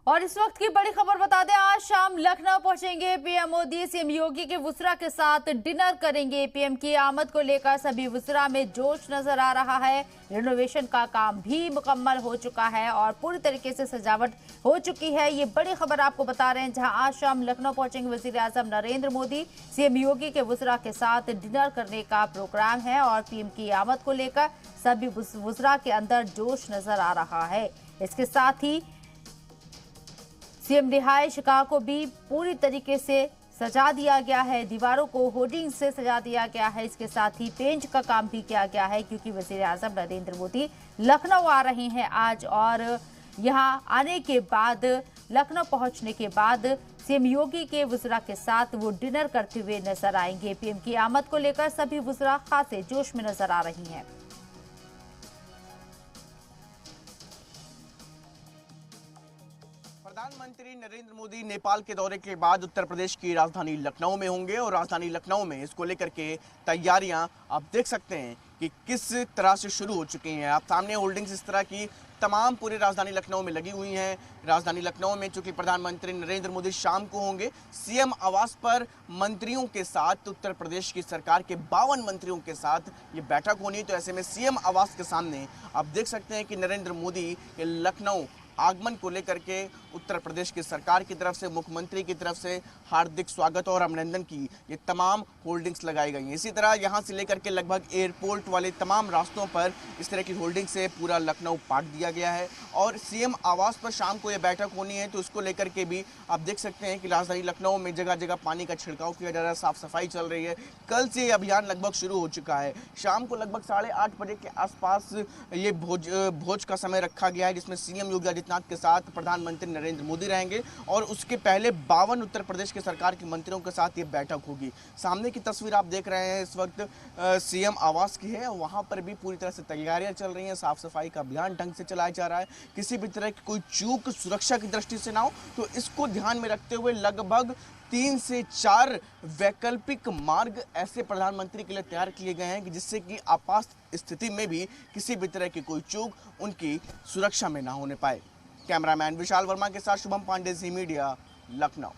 और इस वक्त की बड़ी खबर बता दें, आज शाम लखनऊ पहुंचेंगे पीएम मोदी। सीएम योगी के वुसरा के साथ डिनर करेंगे। पीएम की आमद को लेकर सभी वुसरा में जोश नजर आ रहा है। रिनोवेशन का काम भी मुकम्मल हो चुका है और पूरी तरीके से सजावट हो चुकी है। ये बड़ी खबर आपको बता रहे हैं, जहां आज शाम लखनऊ पहुंचेंगे वजीर-ए-आजम नरेंद्र मोदी। सीएम योगी के वुसरा के साथ डिनर करने का प्रोग्राम है और पीएम की आमद को लेकर सभी वुसरा के अंदर जोश नजर आ रहा है। इसके साथ ही सीएम रिहाइश गाह को भी पूरी तरीके से सजा दिया गया है। दीवारों को होर्डिंग से सजा दिया गया है। इसके साथ ही पेंट का काम भी किया गया है, क्योंकि वज़ीर-ए-आज़म नरेंद्र मोदी लखनऊ आ रहे हैं आज। और यहां आने के बाद, लखनऊ पहुंचने के बाद सीएम योगी के वुज़रा के साथ वो डिनर करते हुए नजर आएंगे। पीएम की आमद को लेकर सभी वुज़रा खासे जोश में नजर आ रही हैं। प्रधानमंत्री नरेंद्र मोदी नेपाल के दौरे के बाद उत्तर प्रदेश की राजधानी लखनऊ में होंगे और राजधानी लखनऊ में इसको लेकर के तैयारियां आप देख सकते हैं कि किस तरह से शुरू हो चुकी हैं। आप सामने होल्डिंग्स इस तरह की तमाम पूरी राजधानी लखनऊ में लगी हुई हैं। राजधानी लखनऊ में चूंकि प्रधानमंत्री नरेंद्र मोदी शाम को होंगे, सीएम आवास पर मंत्रियों के साथ, उत्तर प्रदेश की सरकार के 52 मंत्रियों के साथ ये बैठक होनी है। तो ऐसे में सीएम आवास के सामने आप देख सकते हैं कि नरेंद्र मोदी के लखनऊ आगमन को लेकर के उत्तर प्रदेश की सरकार की तरफ से, मुख्यमंत्री की तरफ से हार्दिक स्वागत और अभिनंदन की ये तमाम होल्डिंग्स लगाई गई हैं। इसी तरह यहां से लेकर के लगभग एयरपोर्ट वाले तमाम रास्तों पर इस तरह की होल्डिंग से पूरा लखनऊ पाट दिया गया है। और सीएम आवास पर शाम को ये बैठक होनी है, तो उसको लेकर के भी आप देख सकते हैं कि राजधानी लखनऊ में जगह जगह पानी का छिड़काव किया जा रहा है, साफ सफाई चल रही है। कल से ये अभियान लगभग शुरू हो चुका है। शाम को लगभग 8:30 बजे के आसपास ये भोज का समय रखा गया है, जिसमें सीएम योगी आदित्यनाथ के साथ प्रधानमंत्री नरेंद्र मोदी रहेंगे और उसके पहले 52 उत्तर प्रदेश की सरकार के मंत्रियों के साथ ये बैठक होगी। सामने की तस्वीर आप देख रहे हैं इस वक्त सीएम आवास की है। वहां पर भी पूरी तरह से तैयारियां चल रही हैं, साफ सफाई का अभियान ढंग से चलाया जा रहा है। किसी भी तरह की कोई चूक सुरक्षा की दृष्टि से ना हो, तो इसको ध्यान में रखते हुए लगभग 3 से 4 वैकल्पिक मार्ग ऐसे प्रधानमंत्री के लिए तैयार किए गए हैं कि जिससे कि आपात स्थिति में भी किसी भी तरह की कोई चूक उनकी सुरक्षा में ना होने पाए। कैमरामैन विशाल वर्मा के साथ शुभम पांडे, जी मीडिया, लखनऊ।